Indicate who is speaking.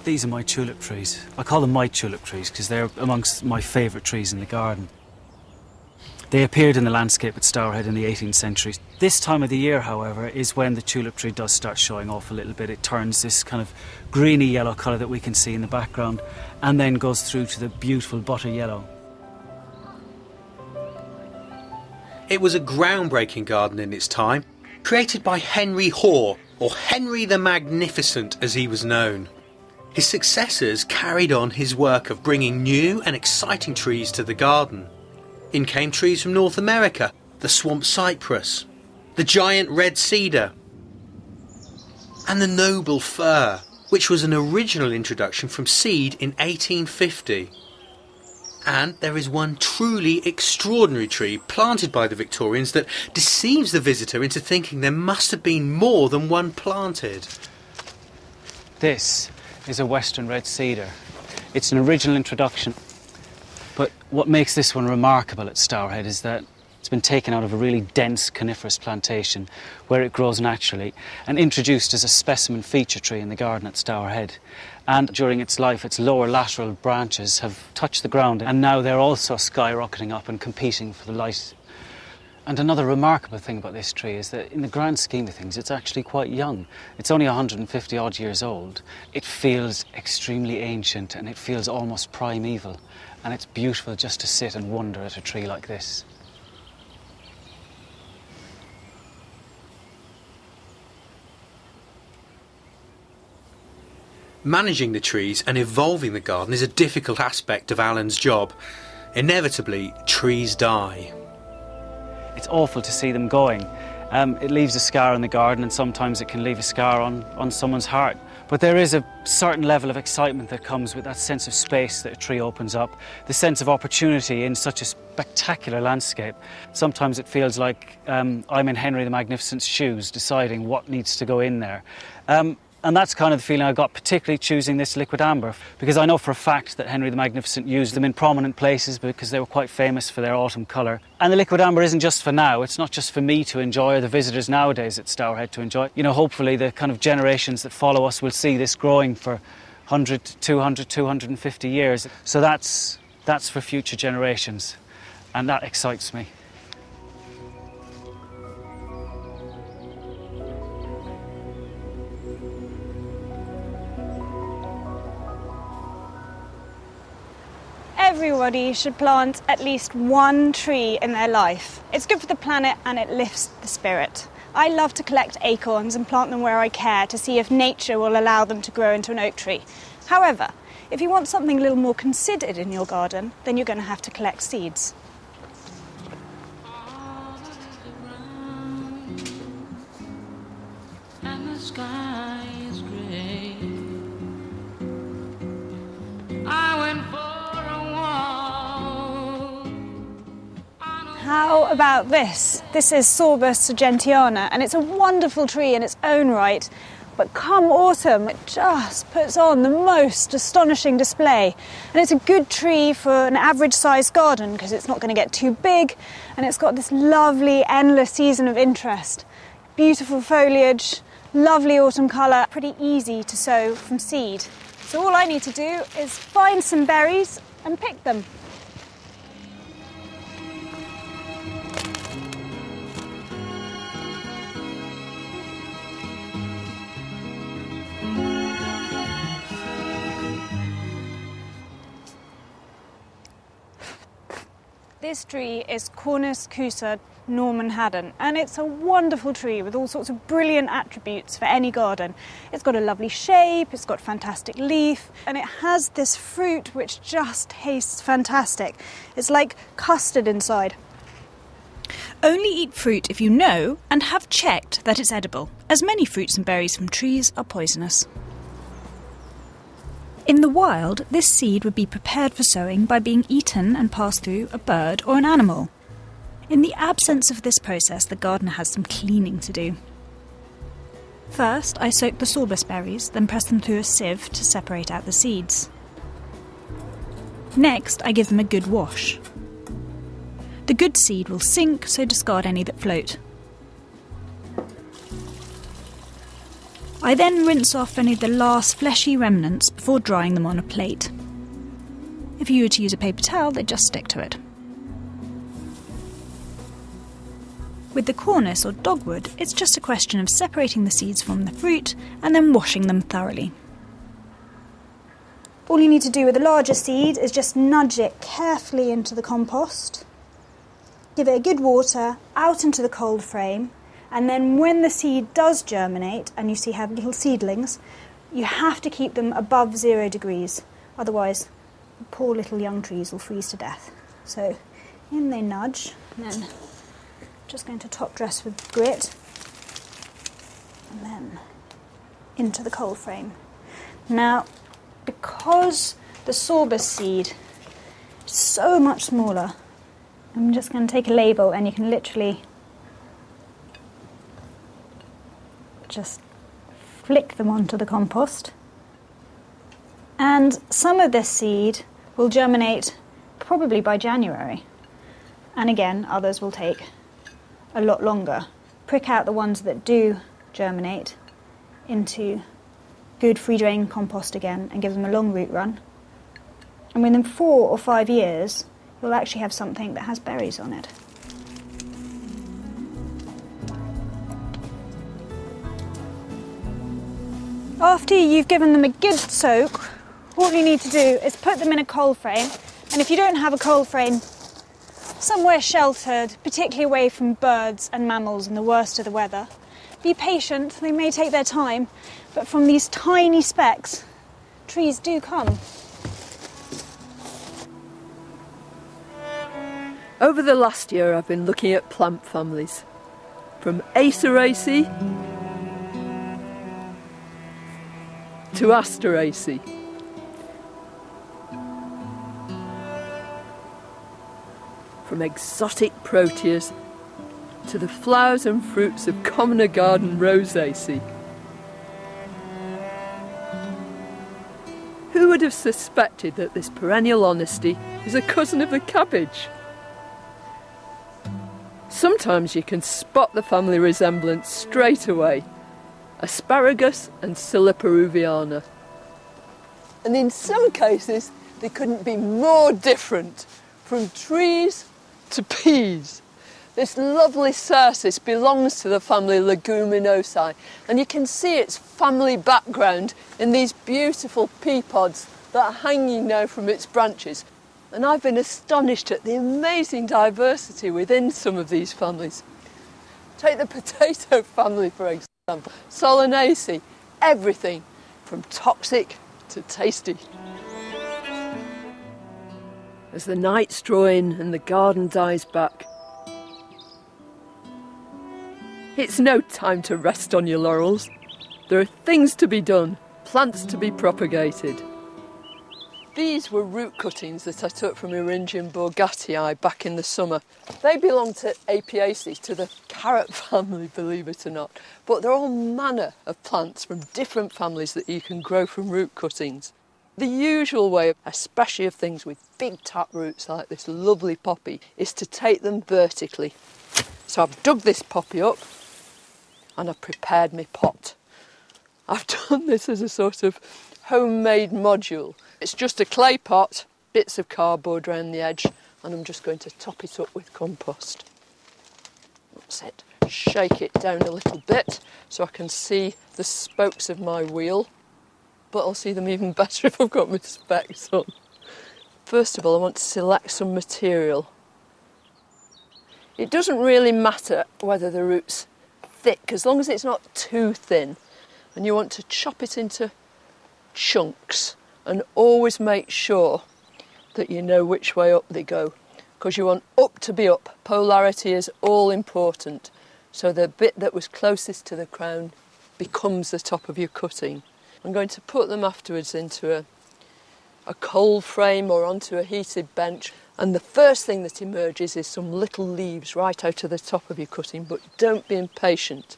Speaker 1: These are my tulip trees. I call them my tulip trees because they're amongst my favourite trees in the garden. They appeared in the landscape at Stourhead in the 18th century. This time of the year, however, is when the tulip tree does start showing off a little bit. It turns this kind of greeny yellow colour that we can see in the background and then goes through to the beautiful butter yellow.
Speaker 2: It was a groundbreaking garden in its time, created by Henry Hoare, or Henry the Magnificent as he was known. His successors carried on his work of bringing new and exciting trees to the garden. In came trees from North America, the swamp cypress, the giant red cedar, and the noble fir, which was an original introduction from seed in 1850. And there is one truly extraordinary tree planted by the Victorians that deceives the visitor into thinking there must have been more than one planted.
Speaker 1: This is a western red cedar. It's an original introduction. But what makes this one remarkable at Stourhead is that it's been taken out of a really dense coniferous plantation where it grows naturally and introduced as a specimen feature tree in the garden at Stourhead. And during its life, its lower lateral branches have touched the ground, and now they're also skyrocketing up and competing for the light. And another remarkable thing about this tree is that in the grand scheme of things, it's actually quite young. It's only 150 odd years old. It feels extremely ancient and it feels almost primeval. And it's beautiful just to sit and wonder at a tree like this.
Speaker 2: Managing the trees and evolving the garden is a difficult aspect of Alan's job. Inevitably, trees die.
Speaker 1: It's awful to see them going. It leaves a scar in the garden, and sometimes it can leave a scar on someone's heart. But there is a certain level of excitement that comes with that sense of space that a tree opens up, the sense of opportunity in such a spectacular landscape. Sometimes it feels like I'm in Henry the Magnificent's shoes, deciding what needs to go in there. And that's kind of the feeling I got, particularly choosing this liquid amber, because I know for a fact that Henry the Magnificent used them in prominent places because they were quite famous for their autumn colour. And the liquid amber isn't just for now, it's not just for me to enjoy or the visitors nowadays at Stourhead to enjoy. You know, hopefully the kind of generations that follow us will see this growing for 100, 200, 250 years. So that's for future generations, and that excites me.
Speaker 3: Everybody should plant at least one tree in their life. It's good for the planet and it lifts the spirit. I love to collect acorns and plant them where I care to see if nature will allow them to grow into an oak tree. However, if you want something a little more considered in your garden, then you're going to have to collect seeds.
Speaker 4: And the sky is grey. I went for
Speaker 3: How about this? This is Sorbus sargentiana, and it's a wonderful tree in its own right, but come autumn it just puts on the most astonishing display. And it's a good tree for an average-sized garden because it's not going to get too big, and it's got this lovely endless season of interest. Beautiful foliage, lovely autumn colour, pretty easy to sow from seed. So all I need to do is find some berries and pick them. This tree is Cornus cusa Norman Haddon, and it's a wonderful tree with all sorts of brilliant attributes for any garden. It's got a lovely shape, it's got fantastic leaf, and it has this fruit which just tastes fantastic. It's like custard inside.
Speaker 5: Only eat fruit if you know and have checked that it's edible, as many fruits and berries from trees are poisonous. In the wild, this seed would be prepared for sowing by being eaten and passed through a bird or an animal. In the absence of this process, the gardener has some cleaning to do. First, I soak the sorbus berries, then press them through a sieve to separate out the seeds. Next, I give them a good wash. The good seed will sink, so discard any that float. I then rinse off any of the last fleshy remnants before drying them on a plate. If you were to use a paper towel, they'd just stick to it. With the cornice or dogwood, it's just a question of separating the seeds from the fruit and then washing them thoroughly.
Speaker 3: All you need to do with the larger seed is just nudge it carefully into the compost, give it a good water out into the cold frame, and then when the seed does germinate and you see have little seedlings, you have to keep them above 0 degrees, otherwise poor little young trees will freeze to death. So in they nudge, and then just going to top dress with grit, and then into the cold frame. Now, because the sorbus seed is so much smaller, I'm just going to take a label and you can literally just flick them onto the compost. And some of this seed will germinate probably by January. And again, others will take a lot longer. Prick out the ones that do germinate into good free drain compost again and give them a long root run. And within 4 or 5 years, you'll actually have something that has berries on it. After you've given them a good soak, all you need to do is put them in a cold frame, and if you don't have a cold frame, somewhere sheltered, particularly away from birds and mammals in the worst of the weather. Be patient, they may take their time, but from these tiny specks, trees do come.
Speaker 6: Over the last year I've been looking at plant families, from Aceraceae to Asteraceae. From exotic proteas to the flowers and fruits of commoner garden Rosaceae. Who would have suspected that this perennial honesty is a cousin of the cabbage? Sometimes you can spot the family resemblance straight away. Asparagus and Scilla peruviana. And in some cases, they couldn't be more different, from trees to peas. This lovely cercis belongs to the family Leguminosae, and you can see its family background in these beautiful pea pods that are hanging now from its branches. And I've been astonished at the amazing diversity within some of these families. Take the potato family, for example. Solanaceae, everything from toxic to tasty. As the nights draw in and the garden dies back, it's no time to rest on your laurels. There are things to be done, plants to be propagated. These were root cuttings that I took from Eryngium Borgatii back in the summer. They belong to Apiaceae, to the carrot family, believe it or not. But they're all manner of plants from different families that you can grow from root cuttings. The usual way, especially of things with big tap roots like this lovely poppy, is to take them vertically. So I've dug this poppy up and I've prepared my pot. I've done this as a sort of homemade module. It's just a clay pot, bits of cardboard around the edge, and I'm just going to top it up with compost. That's it. Shake it down a little bit so I can see the spokes of my wheel, but I'll see them even better if I've got my specs on. First of all, I want to select some material. It doesn't really matter whether the root's thick, as long as it's not too thin, and you want to chop it into chunks and always make sure that you know which way up they go, because you want up to be up. Polarity is all important, so the bit that was closest to the crown becomes the top of your cutting. I'm going to put them afterwards into a cold frame or onto a heated bench, and the first thing that emerges is some little leaves right out of the top of your cutting, but don't be impatient.